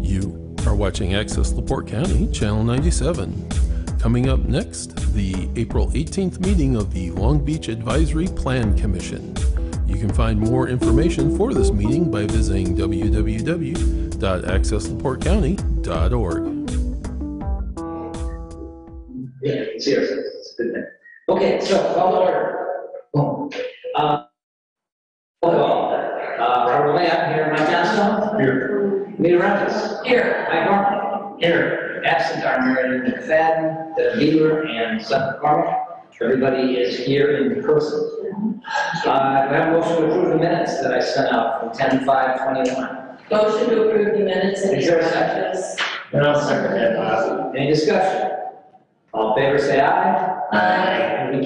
You are watching Access LaPorte County, Channel 97. Coming up next, the April 18th meeting of the Long Beach Advisory Plan Commission. You can find more information for this meeting by visiting www.accesslaportecounty.org. Yeah, it's here, so it's a good thing. Okay, so call to order. Boom. Robert Lamb here, Mike Johnstone. Here. Nita Rentals. Here. Mike Norman. Here. Absent are Mary McFadden, Beaver, and Seth McCormick. Everybody is here in person. I have a motion to approve the minutes that I sent out from 10/5/21. Motion to approve the minutes. Is there a second? And I'll second that. Any discussion? All in favor, say aye. Aye. And we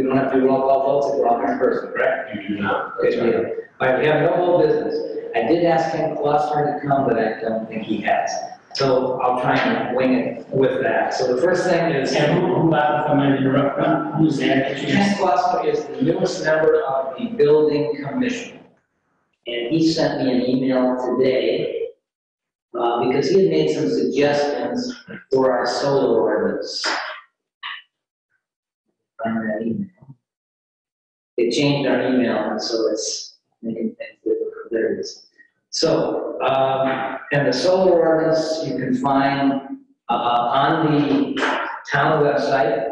don't have to do roll call votes if we're all in person, correct? You do not. Okay, we do. All right, we have no old business. I did ask Ken Kloster to come, but I don't think he has. So I'll try and wing it with that. So the first thing is, And who, if I may interrupt, who's that? Ken Kloster is the newest member of the building commission. And he sent me an email today because he had made some suggestions for our solar ordinance. Find that email. They changed our email, and so it's making things difficult. There it is. So, and the solar ordinance you can find on the town website.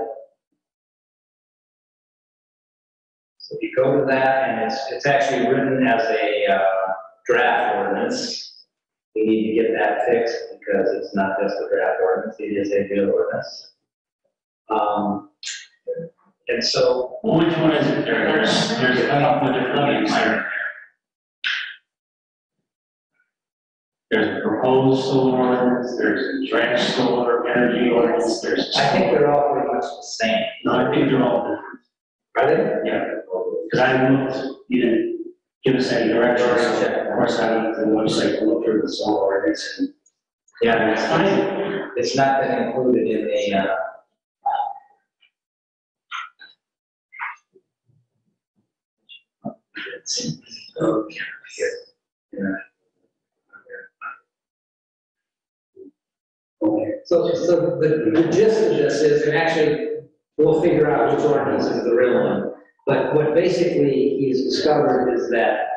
So if you go to that, and it's actually written as a draft ordinance. We need to get that fixed because it's not just a draft ordinance, it is a real ordinance. And so, Well, which one is it there? There's a couple of different names there. There's a proposed solar ordinance, there's a draft solar energy ordinance, there's. I think they're all pretty much the same. No, I think they're all different. Are they? Yeah. Because I looked, you didn't give us any direction. So of course, I went to the website to look through the solar ordinance and. Yeah, It's fine. it's not been included in the, okay, here. Yeah. Okay, so the gist of this is, and actually, we'll figure out which ordinance is the real one. But what basically he's discovered is that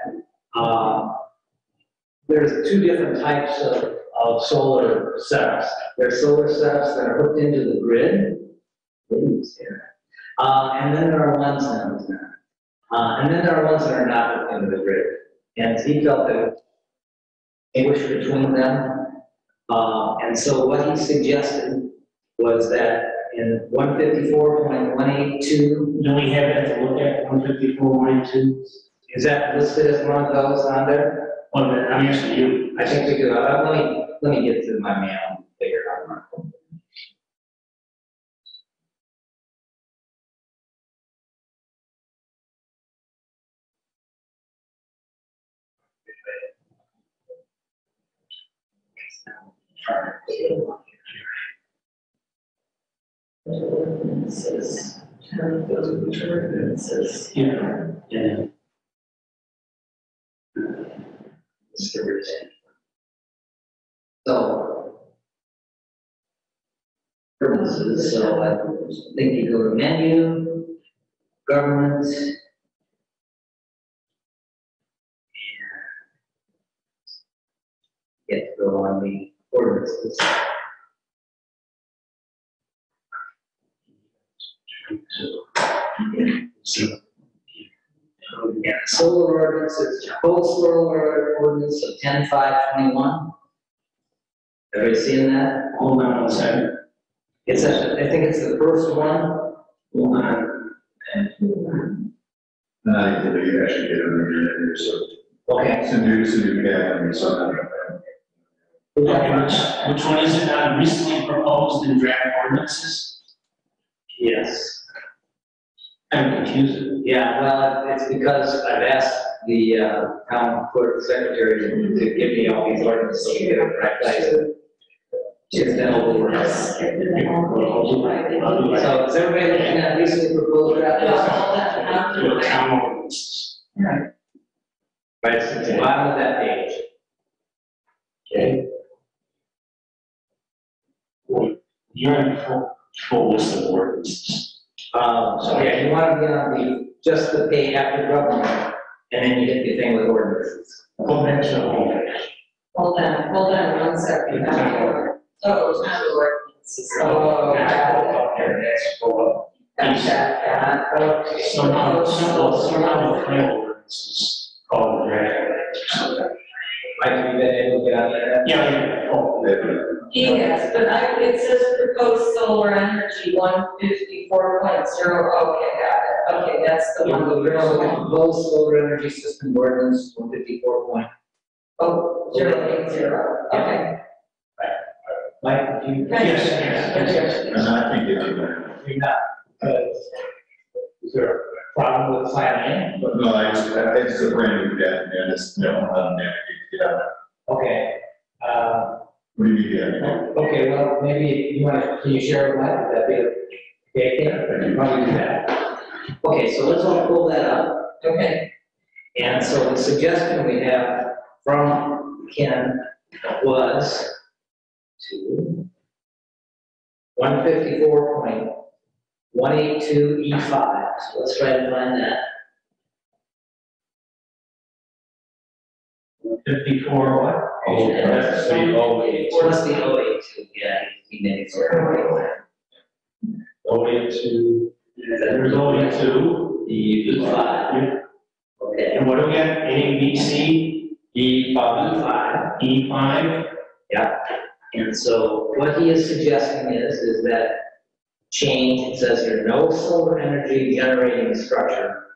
there's two different types of solar setups. There's solar setups that are hooked into the grid. And then there are ones that are not hooked into the grid. And he felt that distinguish between them. And so what he suggested was that in 154.182, Do we have that to look at, 154.2? is that listed as one of those on there? Well, I'm asking you. I think we do. Let me get to my mail and figure it out. Ordinances, town village ordinances. Yeah. Yeah. So, ordinances, so I think you go to menu, government, and get to go on the ordinances. Yeah, solar ordinance is proposed solar ordinance of 10/5/21. Everybody seeing that? Hold on one second. I think it's the first one. Hold on. I think you actually get it under here, so. Okay. So you can have them, so. Okay, which one is it now? Recently proposed in draft ordinances? Yes. I'm confused. Yeah, well, it's because I've asked the town clerk secretary to give me all these ordinances so we get it right place. She's been over. Yes. So is everybody looking at recently proposed draft? To a town ordinances. Right, it's at the bottom of that page. Okay. you're in full list of ordinances. So yeah, you want to be on just the pay after government, and then you hit the thing with ordinances. Go back to the home page. Hold on 1 second. Oh, it's not the ordinances. Oh, Up there, that's go up. Okay. Somehow the plan ordinances called the draft. Mike, have you been able to get on there? Yeah, oh, Yes, but it says proposed solar energy 154.0, okay, got it, okay, that's the one. The proposed solar energy system ordinance 154. Oh, 080, okay. Mike, do you? Yes. And I think it's, You're not, is there a problem with Plan but no, it's a brand new debt, and it's, no, navigate to get out. A? Okay. What do you mean, yeah? Okay, well, maybe you want to, can you share with Mike, that'd be okay, yeah, you probably do that. Okay, so let's all pull that up. Okay. And so the suggestion we have from Ken was to 154.182E5, so let's try to find that. 54 what? Oh, that's the 082. Or must be 082, yeah, he made it sort of. 082, There's only two. E5. Okay. And what do we got? A, B, C, E5. E5? And so what he is suggesting is that change, it says here, no solar energy generating structure,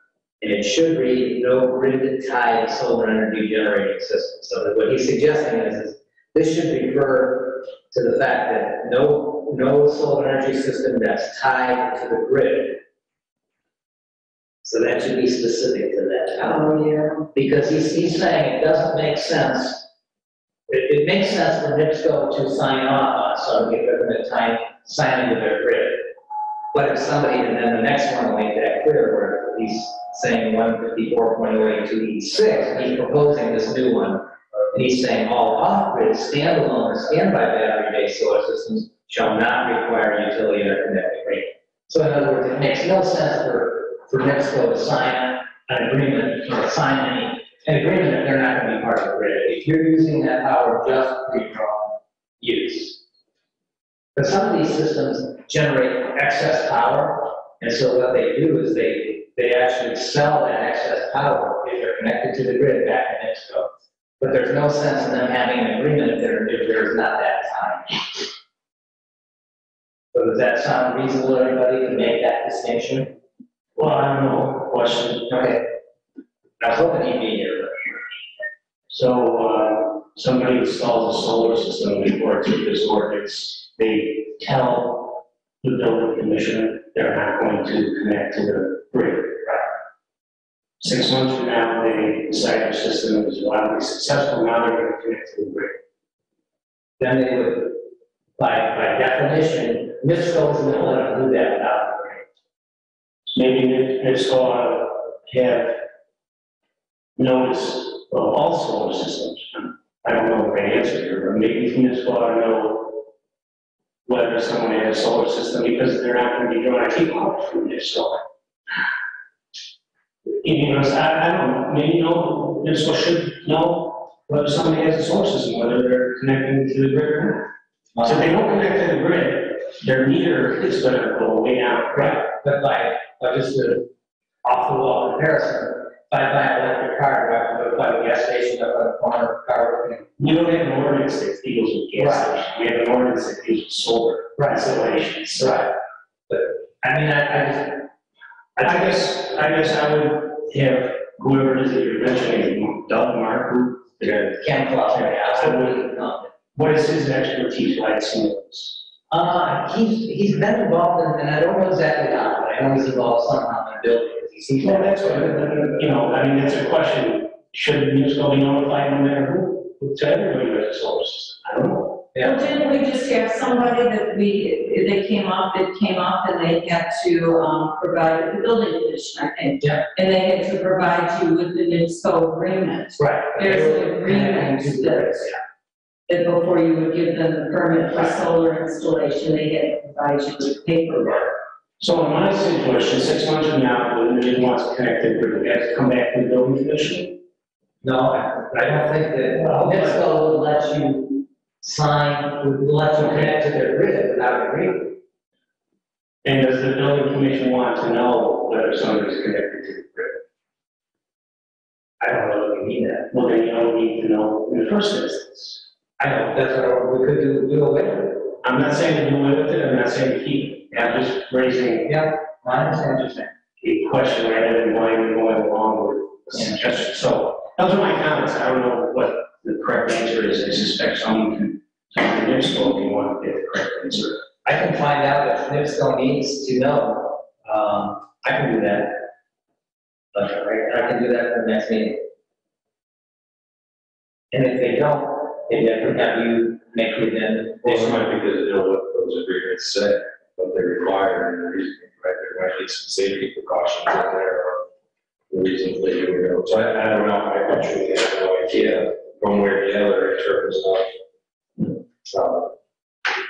and it should read no grid-tied solar energy generating system. So what he's suggesting is this should refer to the fact that no solar energy system that's tied to the grid. So that should be specific to that. Oh, yeah. Because he's saying it doesn't make sense. It makes sense for NIPSCO to sign off on something if they're going to sign into their grid. But if somebody, and then the next one will make that clear, where he's saying 154.082E6, he's proposing this new one, and he's saying all off-grid, standalone, or standby battery-based solar systems shall not require utility interconnected rate. So in other words, it makes no sense for NIPSCO to sign an agreement, or sign an agreement that they're not going to be part of the grid. If you're using that power just for your own use. But some of these systems generate excess power, and so what they do is they actually sell that excess power if they're connected to the grid back in NIPSCO. But there's no sense in them having an agreement if there's not that time. So does that sound reasonable to everybody to make that distinction? Well, I don't know, question. Okay. I was hoping he'd be here. So, somebody installs a solar system before it's with this ordinance, they tell the building commissioner they're not going to connect to the grid, right? 6 months from now, they decide their system is wildly successful, now they're going to connect to the grid. Then they would, by definition, NIPSCO isn't going to do that without the grid. Maybe it's going to have notice of all solar systems. I don't know the right answer here, but maybe it's going to know whether someone has a solar system because they're not going to be drawing a keep out from this solar. You know, I don't know, maybe this should know whether somebody has a solar system, whether they're connecting to the grid or not. So if they don't connect to the grid, their meter is going to go way down. Right, but by just an off-the-wall comparison, if I buy an electric car, do I have to go by the gas station up on the corner of the car? We don't have an ordinance that deals with gas stations. We have an ordinance that deals with solar installations. Right. But, I mean, I guess I would have whoever it is that you're mentioning, Doug Mark, who, Ken Claus, I would know. what is his expertise, why it's this? He's been involved in, and I don't know exactly how, but I know he's involved somehow in the building. Well, that's what, you know, I mean, that's a question. Should NIPSCO be notified no matter who, to everybody who has a solar system? I don't know. Well, didn't we just have somebody that they came up and they had to, provide the building commissioner, I think. Yeah. And they had to provide you with the NIPSCO agreement. Right. There's an agreement that, that before you would give them the permit for solar installation, they get to provide you with paperwork. So in my situation, 6 months from now, when they want to connect to the grid, they have to come back to the building commission? No, I don't think that, NIPSCO would let you sign, would let you connect to their grid without agreement. And does the building commission want to know whether somebody's connected to the grid? I don't know if we need that. Well, then you don't need to know in the first instance. I know, that's what we could do away with it. I'm not saying to do away with it, I'm not saying to keep it. I'm just raising Yeah, I understand what you're saying. a question rather than going along with a suggestion. So those are my comments. I don't know what the correct answer is. I suspect someone can NIPSCO if you want to get the correct answer. I can find out if NIPSCO needs to know, I can do that. But I can do that for the next meeting. And if they don't, maybe I could have you make the amendment. Also might be because they know what those agreements say, what they require, and the reason, right, there might be some safety precautions out there, or the reasons they do it. So I don't know, I truly have no idea one way or the other in terms of, so,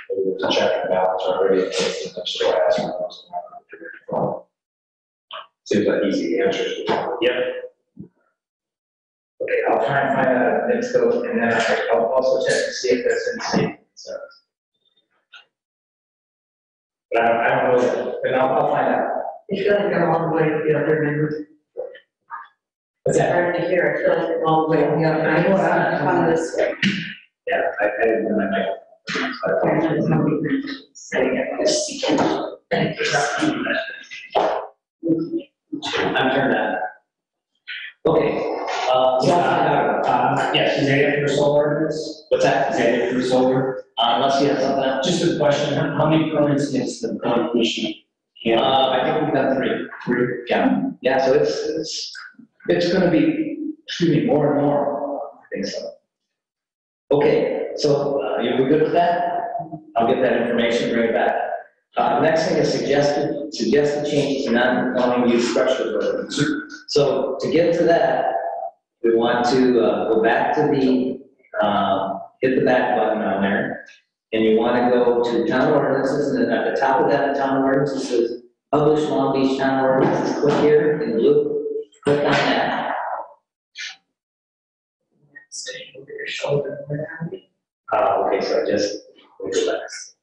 there's a check and balance already, and I'm still asking those. Seems like easy answers. Yep. Okay, I'll try and find out if NIPSCO, and then I'll also check to see if there's any safety concerns. But I don't know that, but I'll find out. I feel like I'm all the way to the other end. What's that? Hard to hear, I feel like I'm all the way to the other end. It's not come this way. Yeah, I didn't know my mic. Sitting at this seat. Thank you. I'm turned on. Okay, so I'll find out. Yes, is that it for solar? What's that? Is that it for solar? Unless you have something else. Just a question, how many permits is the building commission? I think we've done three. Yeah, yeah, so it's gonna be, excuse me, more and more, I think so. Okay, so, you good with that? I'll get that information, bring it back. Next thing is suggested changes to non-conforming use structures ordinance. So to get to that, we want to, go back to the, hit the back button on there. And you want to go to town ordinances, and then at the top of that town ordinances says, publish Long Beach town ordinances, click here in blue, click on that. Stay over your shoulder. Okay, so I just relax.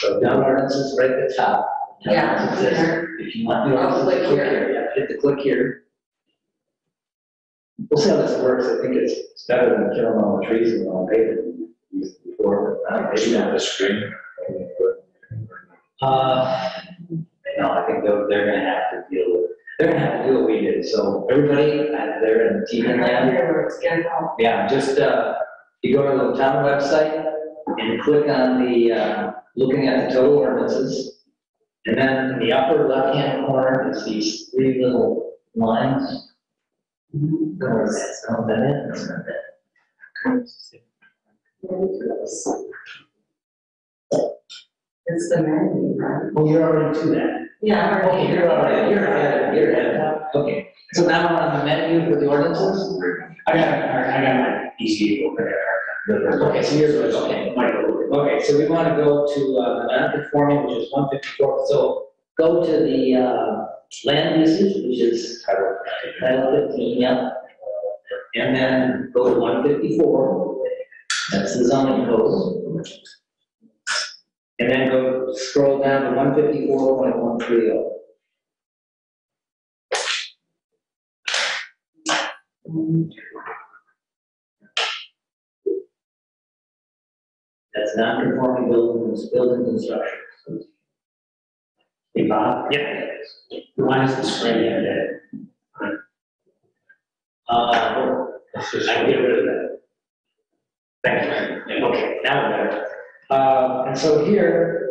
So town ordinances right at the top. Yeah, here. If you want to. I'll click here. Yeah, hit the click here. We'll see how this works. I think it's better than killing all the trees and all the paper we used before. Maybe not the screen. No, I think they're gonna have to deal with, they're gonna have to do what we did. So everybody, they're in TV land. Here, it's getting all. Yeah, just, you go to the town website and click on the, looking at the total ordinances. And then in the upper left-hand corner is these three little lines. That's not that. It's the menu, right? Oh, you're already to that. Yeah. Okay, you're ahead. Okay, so now we're on the menu for the ordinances? I got my easy over there. Okay, so here's what's, okay. Okay, so we want to go to the non-conforming, which is 154. So go to the land usage, which is Title 15, yeah. And then go to 154. That's the zoning code. And then go scroll down to 154.130. That's non-conforming building construction. Hey, Bob? Yeah. Why is the screen here? I can get rid of that. Thank you. Okay, now we're better. And so here,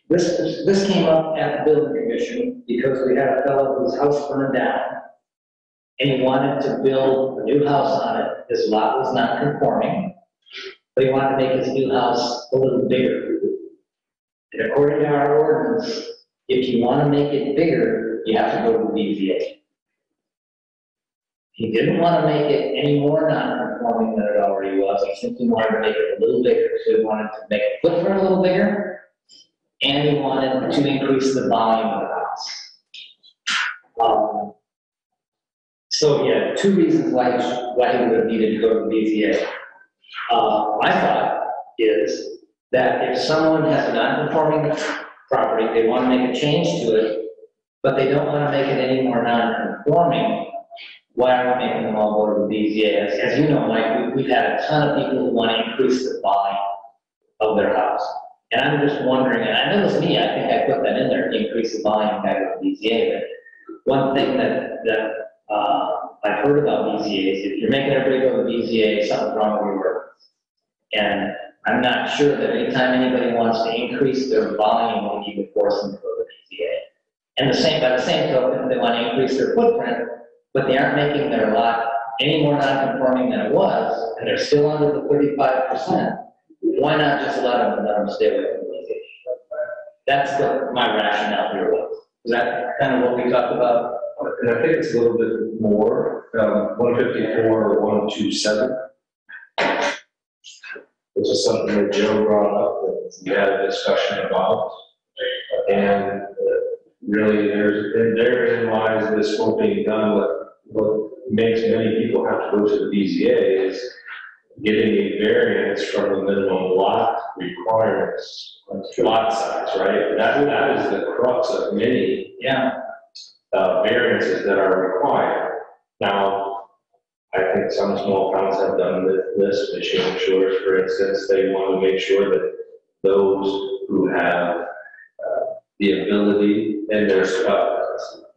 this came up at the building commission because we had a fellow whose house burned down. And he wanted to build a new house on it. His lot was not conforming, but he wanted to make his new house a little bigger. And according to our ordinance, if you want to make it bigger, you have to go to the BZA. he didn't want to make it any more non-conforming than it already was. He simply wanted to make it a little bigger. So he wanted to make the footprint a little bigger, and he wanted to increase the volume of the house. So he had two reasons why he would have needed to go to the BZA. My thought is that if someone has a non-conforming property, they want to make a change to it, but they don't want to make it any more non-conforming, why are we making them all go to the BZA? As you know, Mike, we've had a ton of people who want to increase the volume of their house. And I'm just wondering, and I know it was me, I think I put that in there, to increase the volume back to the BZA, but one thing that I've heard about BZAs, if you're making everybody go to the BZA, something's wrong with your ordinance. And I'm not sure that anytime anybody wants to increase their volume, we need to force them to go to the BZA. And by the same token, if they want to increase their footprint, but they aren't making their lot any more non-conforming than it was, and they're still under the 35%, why not just let them stay with the BZA? That's what my rationale here was. Is that kind of what we talked about? And I think it's a little bit more, 154 or 127. This is something that Joe brought up, that we had a discussion about. And really, therein lies this whole being done. What makes many people have to go to the BZA is getting a variance from the minimum lot requirements, lot size, right? That is the crux of many variances that are required. Now, I think some small towns have done this, Michigan Shores, for instance, they want to make sure that those who have the ability, and there's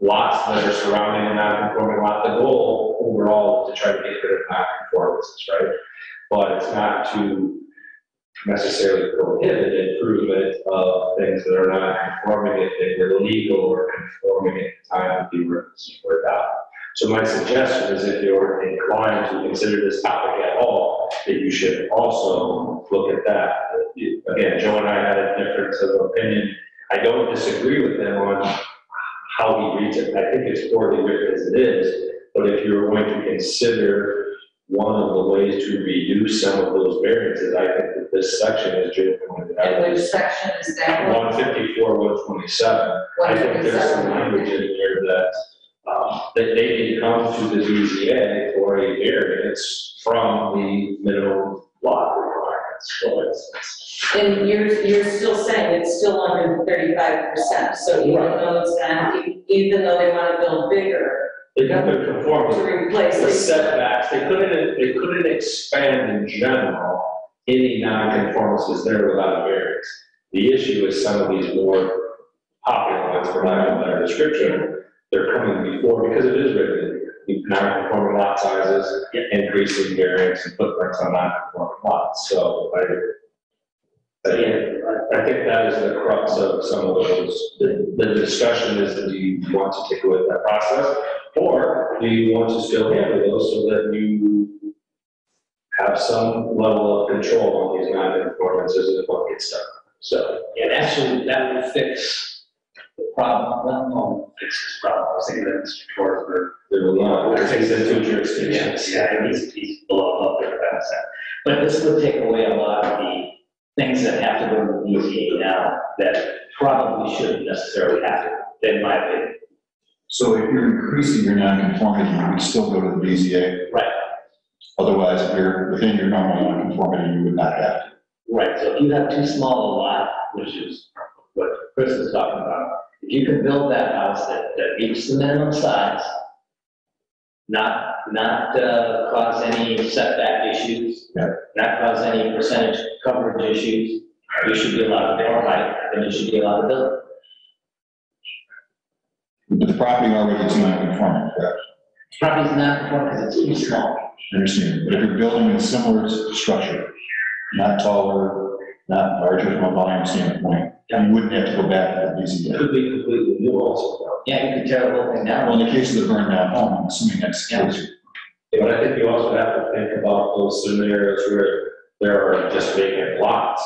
lots that are surrounding a non-conforming lot, the goal overall is to try to get rid of non-conformances, right? But it's not to necessarily prohibit improvement of things that are not conforming if they were legal or conforming at the time that the ordinances were adopted. So my suggestion is if you're inclined to consider this topic at all, that you should also look at that. Again, Joe and I had a difference of opinion. I don't disagree with him on how he reads it. I think it's poorly written as it is, but if you're going to consider one of the ways to reduce some of those variances, I think that this section is Joe pointed out. And which section is that? 154, 127. I think there's some language in there that that they can come to the BZA for a variance from the minimum lot requirements, for instance. And you're still saying it's still under 35%, so even though it's not, even though they want to build bigger, They got to conform to replace the it. setbacks. They couldn't expand in general any non-conformances there without a variance. The issue is some of these more popular ones, for lack of a better description, they're coming before, because it is written, non-conforming lot sizes, increasing variance and footprints on non-conforming lots. So I think that is the crux of some of those. The discussion is, do you want to take away that process, or do you want to still handle those so that you have some level of control on these non-conformances and what gets done? So, And actually, that would fix the problem, well, no, fix this problem, I was thinking that Mr. Torres, there will not, I think it's two jurisdictions. yeah, he's below there about that. But this would take away a lot of the things that have to go to the BZA now that probably shouldn't necessarily happen, in my opinion. So if you're increasing your nonconformity, you would still go to the BZA? Right. Otherwise, if you're within your normal nonconformity, you would not have to. Right, so if you have too small a lot, which is what Chris was talking about, if you can build that house that meets the minimum size, not cause any setback issues, not cause any percentage coverage issues, you should be allowed to build height, and you should be allowed to build. But the property already is non-conforming, correct? Property's not conforming because it's too small. I understand, but if you're building a similar structure, not taller, not larger from a volume standpoint, you wouldn't have to go back to the It BZA. could be completely new also. Yeah, you could tear the whole thing down. Well, in the case of the burned down home, I'm assuming that's the case. But I think you also have to think about those scenarios where there are just vacant lots,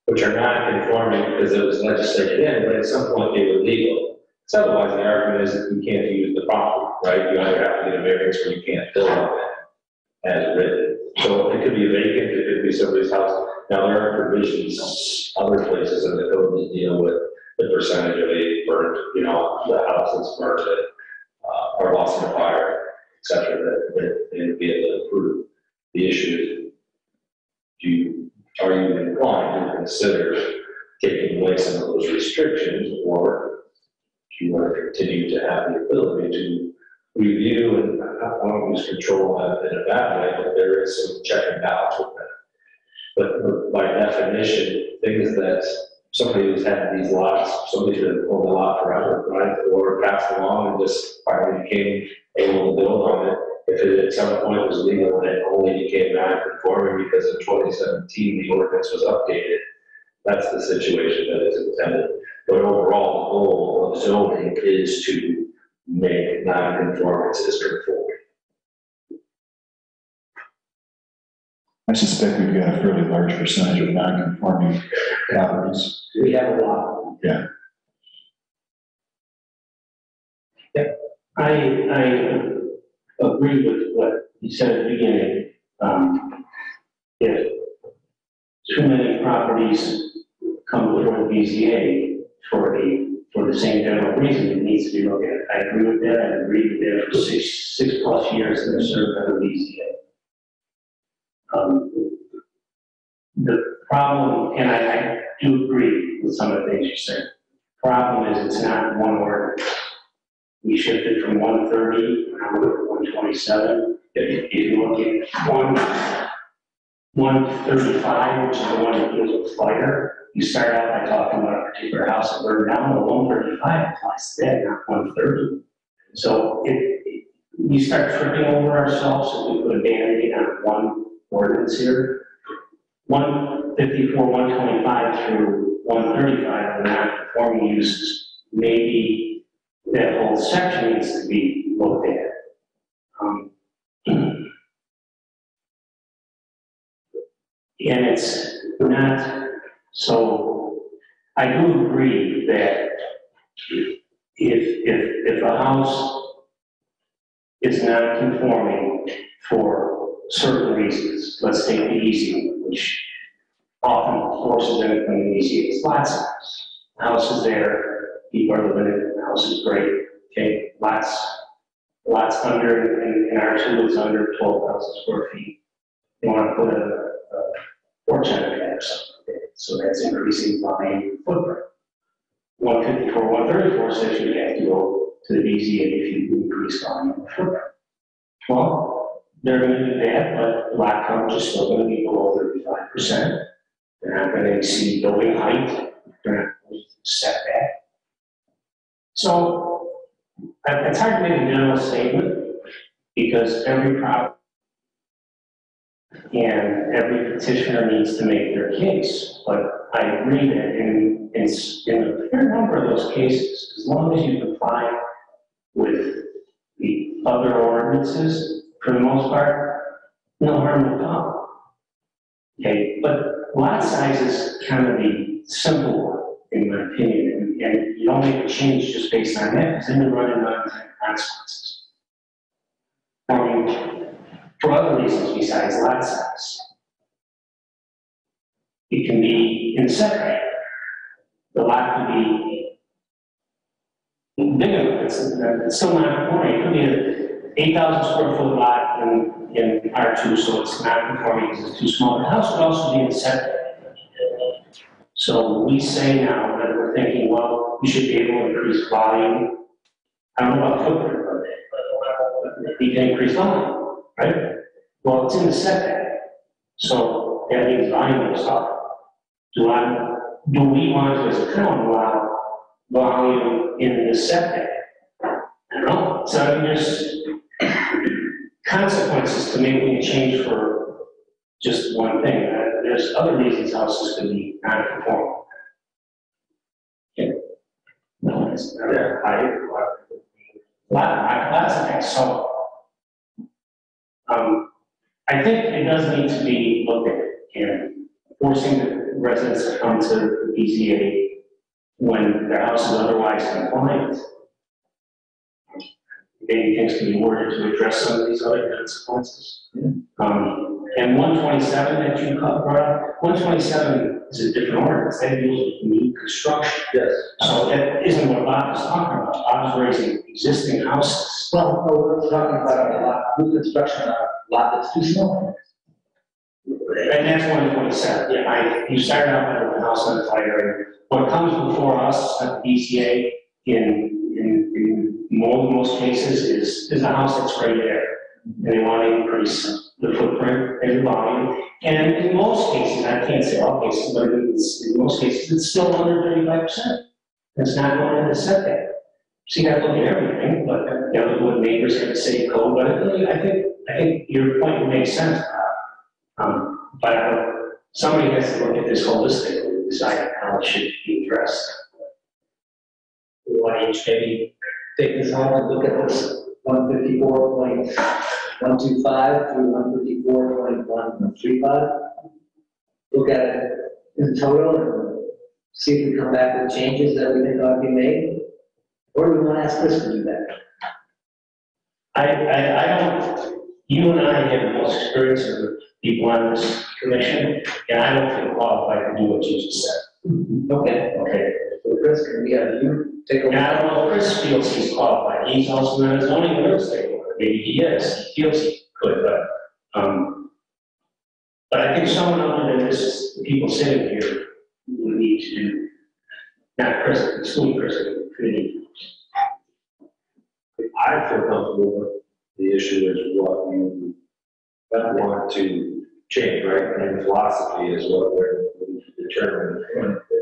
which are not conforming because it was legislated in, but at some point they were legal. So otherwise, the argument is that you can't use the property, right? You either have to get a variance or you can't build on it as written. So it could be vacant, it could be somebody's house. Now, there are provisions, other places in the code that deal with the percentage of a burnt, the house that's burnt, or lost in a fire, et cetera, that they would be able to improve. The issue is, are you inclined to consider taking away some of those restrictions, or do you want to continue to have the ability to review, and I don't use control in a bad way, but there is some check and balance with that. But by definition, things that somebody who's had these lots, somebody could have owned the lot forever, right? Or passed along and just finally became able to build on it. If it at some point was legal and it only became non-conforming because in 2017 the ordinance was updated, that's the situation that is intended. But overall, the goal of zoning is to make non-conformances conforming. I suspect we've got a fairly large percentage of non-conforming properties. We have a lot. Yeah. I agree with what you said at the beginning. If too many properties come before the BZA for the same general reason, it needs to be looked at. I agree with that. I've agreed with that for six plus years and they're served by the BZA. The problem, and I do agree with some of the things you said. Problem is it's not one ordinance. We shifted from 130, now we're at 127. If you look at 135, which is the one that deals with fire, you start out by talking about a particular house that burned down, but 135 applies to that, not 130. So we start tripping over ourselves if we put a Band-Aid on one ordinance here. 154, 125 through 135 are non-conforming uses. Maybe that whole section needs to be looked at. And it's not, so I do agree that if a house is not conforming for certain reasons, let's take the easy one, which often forces them from the easy, it's lot size. The house is there, people are living in it, the house is great, okay, lots under, in R2 is under 12,000 square feet. They want to put a porch on it or something, so that's increasing volume footprint. 154, 134 says you have to go to the BZA if you increase volume of footprint. Well, they're going to do that, but lot coverage is still going to be below 35%. They're not going to exceed building height. They're not going to set back. So it's hard to make a general statement because every property and every petitioner needs to make their case. But I agree that in a fair number of those cases, as long as you comply with the other ordinances, for the most part, no harm will come. Okay, but lot size is kind of the simple one, in my opinion, and you don't make a change just based on that, because then you're running on consequences. For other reasons besides lot size. It can be in setback. The lot could be big enough, it's still not conforming. It could be an 8,000 square foot lot in R2, so it's not conforming because it's too small. The house could also be in setback. So we say now that we're thinking, well, we should be able to increase volume. I don't know about footprint, but we can increase volume, right? Well, it's in the setback, so that means volume goes up. Do we want to, as a town, allow volume in the setback? I don't know. So there's consequences to making a change for just one thing. There's other reasons houses can be non-conforming. Yeah. No, it's not that high. Lots of things. So, I think it does need to be looked at, and forcing the residents to come to the BZA when their house is otherwise compliant maybe things can be worded to address some of these other consequences. And 127 that you brought up, 127 is a different ordinance, that deals with new construction. Yes. So that isn't what Bob is talking about. Bob's raising existing houses. Well, no, we're talking about a lot, new construction on a lot that's too small. And that's 127, yeah, you started out with the house on fire, and what comes before us at the BCA in most cases is a house that's right there. And they want to increase the footprint and the volume, and in most cases, I can't say all cases, but in most cases, it's still under 35%. It's not going into setback. So you got to look at everything, but you know, what neighbors have to say code, but I think your point makes sense. But somebody has to look at this holistically and decide how it should be addressed. We want to each maybe take this home and look at this 154.125 through 154.135. Look at it in total and see if we come back with changes that we think ought to be made. Or do we want to ask Chris to do that? I don't, you and I have the most experience of the people on this commission, and I don't feel qualified to do what you just said. Okay. Okay. So Chris, can we have you take a look? Now, I don't know if Chris feels he's qualified. He's also not a zoning real estate lawyer. Maybe he is. He feels he could, but I think someone other than this, the people sitting here, would need to do, not Chris, excluding Chris, committee. I feel comfortable with the issue is what you want to change, right? And philosophy is what we're determining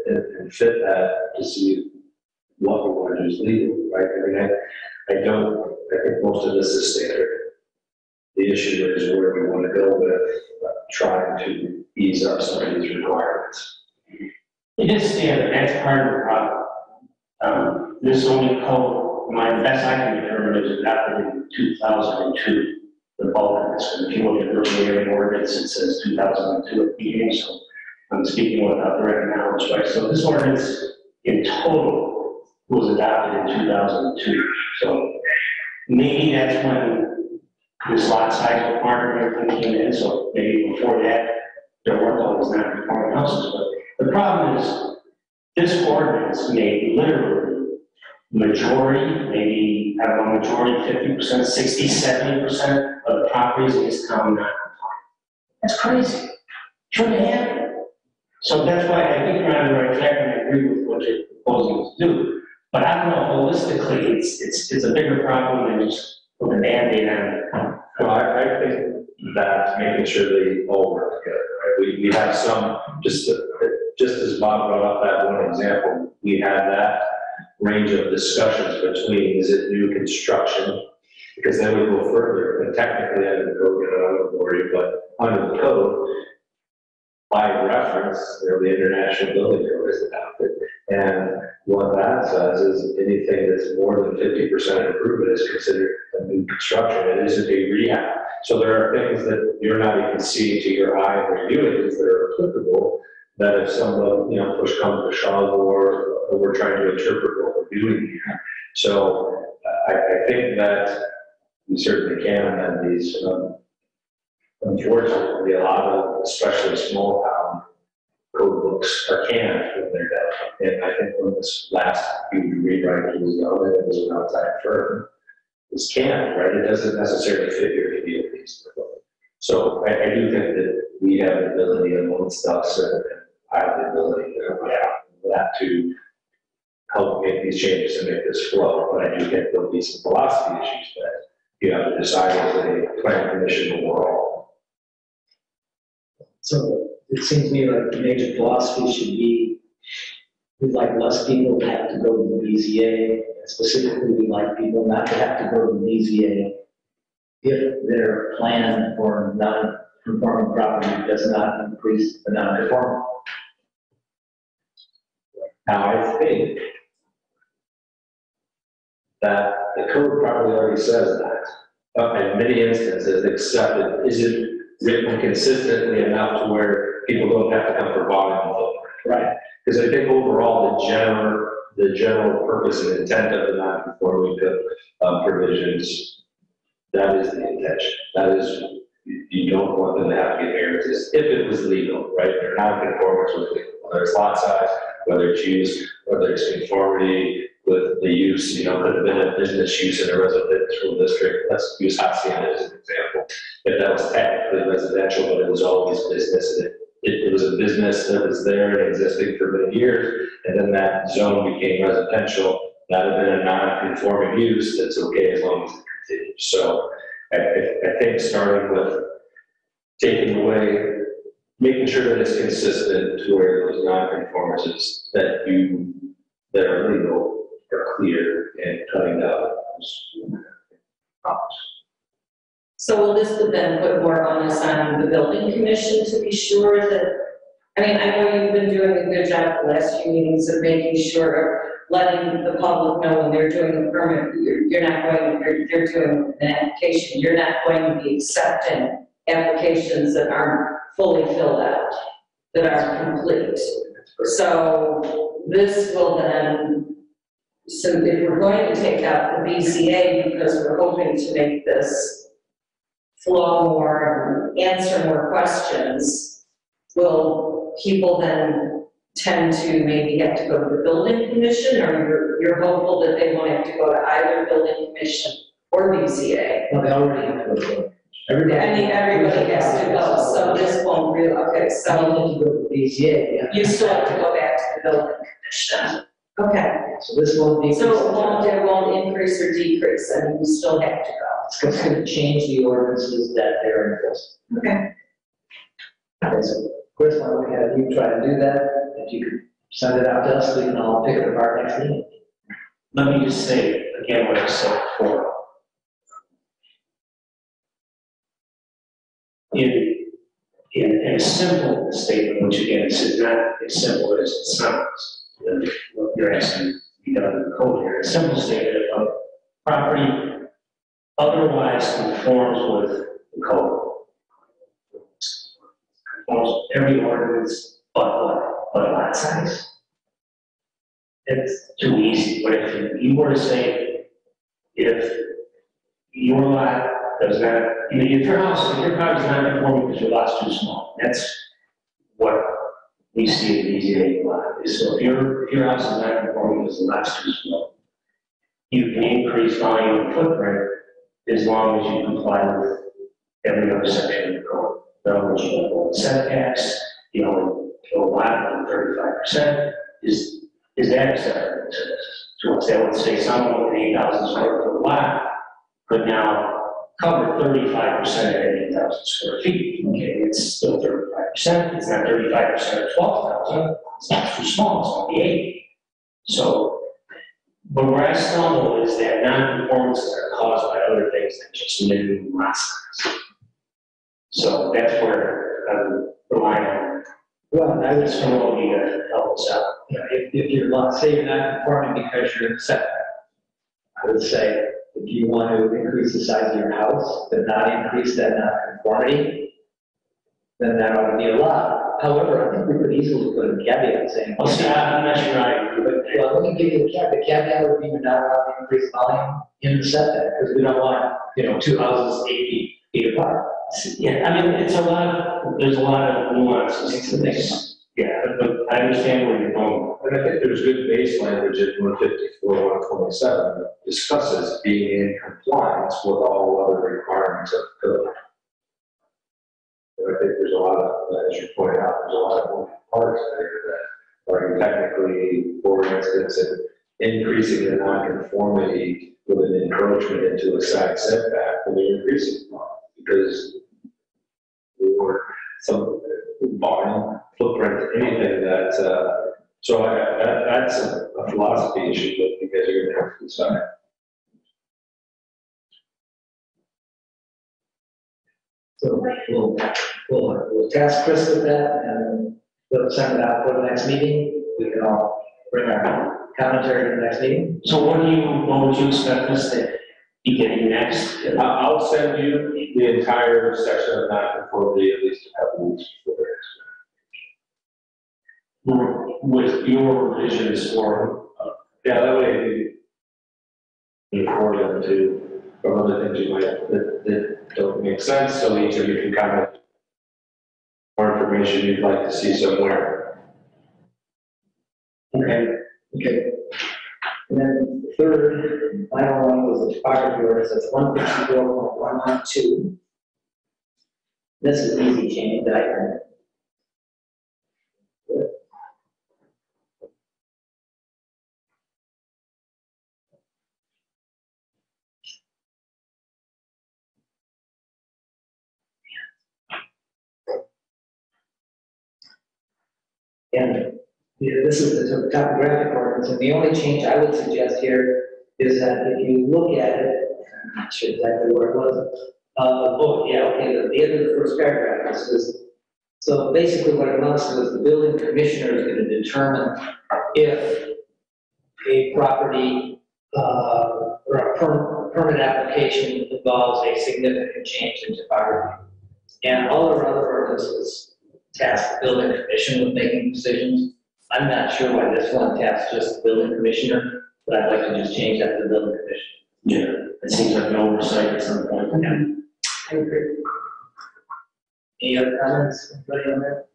and fit that to see what we want to do is legal, right? I mean, I think most of this is standard. The issue is where we want to go with trying to ease up some of these requirements. It is standard, that's part of the problem. This only code, my best I can determine is adopted in 2002, the bulk of this. If you look at the area ordinance, it says 2002 at the beginning, so I'm speaking without direct knowledge, right? So this ordinance in total was adopted in 2002. So maybe that's when this lot size requirement and everything came in, so maybe before that, there weren't always non-conforming houses. But the problem is, this ordinance made literally majority, maybe, I don't know, majority, 50%, 60, 70% of the properties in this town not conforming. That's crazy. Shouldn't happen. So that's why I think you're on the right track, and I agree with what you're proposing to do. But I don't know, holistically, it's a bigger problem than just put a Band-Aid on it. Well, I think that making sure they all work together, right? We have some, just as Bob brought up that one example, we had that range of discussions between, is it new construction? Because then we go further, and technically under the code, I don't worry, but under the code, by reference, the International Building Code is adopted. And what that says is anything that's more than 50% improvement is considered a new construction. It isn't a rehab. So there are things that you're not even seeing to your eye and reviewing that are applicable, that if someone, push comes to shove, or we're trying to interpret what we're doing here. So I think that we certainly can amend these. Unfortunately, a lot of, especially small town code books are canned when they're done. And I think when this last rewrite was done, it was an outside firm. It's canned, right? It doesn't necessarily fit your communities. So I do think that we have the ability amongst us, and I have the ability to help make these changes and make this flow. But I do think there'll be some philosophy issues that you have to decide as a plan commission overall. So it seems to me like the major philosophy should be, we'd like less people to have to go to the BZA. Specifically, we'd like people not to have to go to the BZA if their plan for non-conforming property does not increase the non-conforming. Now, I think that the code probably already says that. In many instances, except it isn't written consistently enough to where people don't have to come for volume. Right. Because I think overall, the the general purpose and intent of the non-conforming provisions, that is the intention. That is, you don't want them to have to get variances if it was legal, right? They're non-conformance with legal, whether it's lot size, whether it's use, whether it's conformity with the use, could have been a business use in a residential district. Let's use Hacienda as an example. If that was technically residential, but it was always business, and it was a business that was there and existing for many years, and then that zone became residential, that would have been a non-conforming use that's okay as long as it continues. So I think starting with taking away, making sure that it's consistent to where those non-conformances that are legal are clear, and cutting down those problems. So will this then put more onus on the building commission to be sure that, I know you've been doing a good job the last few meetings of making sure, letting the public know when they're doing a permit, you're not going, you're doing an application, you're not going to be accepting applications that aren't fully filled out, that are complete. So this will then, so if we're going to take out the BCA because we're hoping to make this flow more and answer more questions, will people then tend to maybe have to go to the building commission, or you're hopeful that they won't have to go to either building commission or BCA? Well, they already have to go to everybody. Everybody has to go, so this won't really, okay, So you so need to go to the BZA, yeah. you still have to go back to the building commission. Okay, So this won't be. so it won't increase or decrease, and you still have to go. It's going to change the ordinances that they're enforcing. Okay. Okay, so Chris, why don't we have you try to do that? If you could send it out to us, we can all pick it apart next meeting. Let me just say again what I said before. In a simple statement, which again is not as simple as it sounds, what you're asking to be done in the code here, a simple statement of property otherwise conforms with the code. Conforms with every ordinance but lot size. It's too easy, but if you were to say, if your lot does not, if your property is not conforming because your lot's too small, that's what we see in the BZA lot. So if your house is not conforming because the lot's too small, you can increase volume and footprint as long as you comply with every other section of the code. In other words, you don't go setbacks, you only go a lot of 35%, is that acceptable to us? That would say someone with 8,000 square foot lot could now cover 35% at 8,000 square feet. Okay, it's still 35%, it's not 35% of 12,000, it's not too small, it's only 8. So, but where I stumble is that non-conformances are caused by other things than just minimum lot size. So that's where I'm relying on. Well, I would That's say, what we gotta help us out. if you're not, say you're not conforming because you're in setback, I would say, if you want to increase the size of your house, but not increase that non-conformity, then that ought to be allowed. However, I think we could easily put a caveat saying. Well, see, I'm not sure I agree with that. Well, let me give you the caveat. The caveat would be you're not allowed to increase volume in the setback, because we don't want, two houses 8 feet apart. Yeah, I mean, it's a lot of, there's a lot of nuances to this. Yeah, but I understand where you're going. And I think there's good base language in 154, 127 that discusses being in compliance with all other requirements of the code. But I think there's a lot of, as you pointed out, there's a lot of moving parts there that are technically, for instance, increasing the nonconformity with an encroachment into a side setback will be increasing because or some volume, footprint, anything that, so that's a philosophy issue that you guys are gonna have to decide. So we'll task Chris with that, and we'll send it out for the next meeting. We can all bring our commentary to the next meeting. So what would you expect us to be getting next? I'll send you the entire section of nonconformity at least a couple weeks before the next With your revisions for Yeah, that way you forward them to, from other things you might, that don't make sense, so each of you can kind of, more information you'd like to see somewhere. Okay, okay. And then third, and final one was the topography ordinance, that's 154.112. This is an easy change that I can. And this is the topographic ordinance, and the only change I would suggest here is that if you look at it, I'm not sure exactly where it was. The end of the first paragraph, it says, so basically what it amounts to is the building commissioner is going to determine if a property, or a permit application involves a significant change in topography. And all of our other ordinances task the building commission with making decisions. I'm not sure why this one tasks just the building commissioner, but I'd like to just change that to the building commission. Yeah, it seems like an oversight at some point. I agree. Any other comments, anybody on that?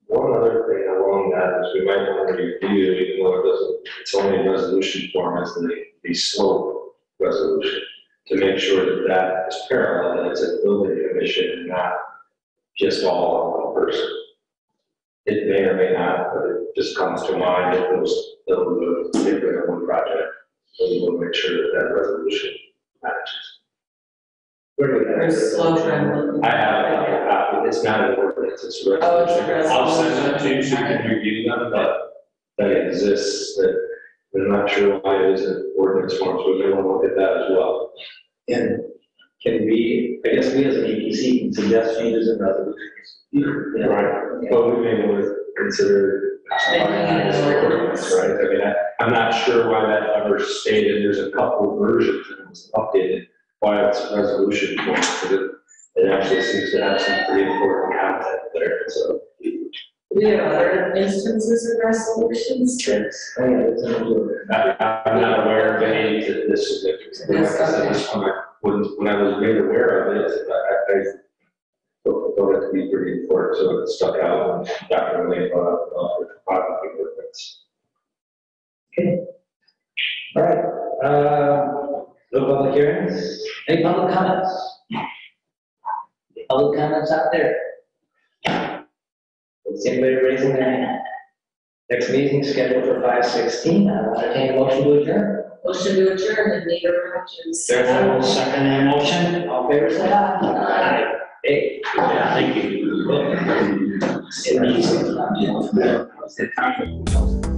One other thing along that is we might want to review, even though it doesn't, it's only in resolution form, is the slope resolution, to make sure that that is parallel, that it's a building commission and not just all on one person. It may or may not, but it just comes to mind if those get rid of one project. So we will make sure that that resolution matches. Where do we have? There's slow trend. I have a copy, it's not an ordinance, it's a Oh, it's a resolution. I'll send resolution. it to you so you can review them, but that exists, that we're not sure why it isn't ordinance form, so we're gonna look at that as well. And can we, I guess we as an EPC can suggest changes in resolutions. Right, but we may want to consider. Making it an ordinance. Right, I mean, I'm not sure why that ever stated, there's a couple of versions and it was updated, why it's a resolution form, because it actually seems to have some pretty important content there, so. We have other instances of resolutions that Oh, yeah, it's an order. I'm not aware of any that this is, like I said, this one, when I was made aware of it, I thought it to be pretty important, so it stuck out and definitely brought up the topography ordinance. All right, no public hearings, any public comments? Any public comments out there? Don't see anybody raising their hand. Next meeting scheduled for 5/16, I will entertain a motion to adjourn. motion to adjourn and need a Rogers. Therefore, we'll second that motion. All in favor, say aye. Aye. Hey. Yeah, thank you. It's easy.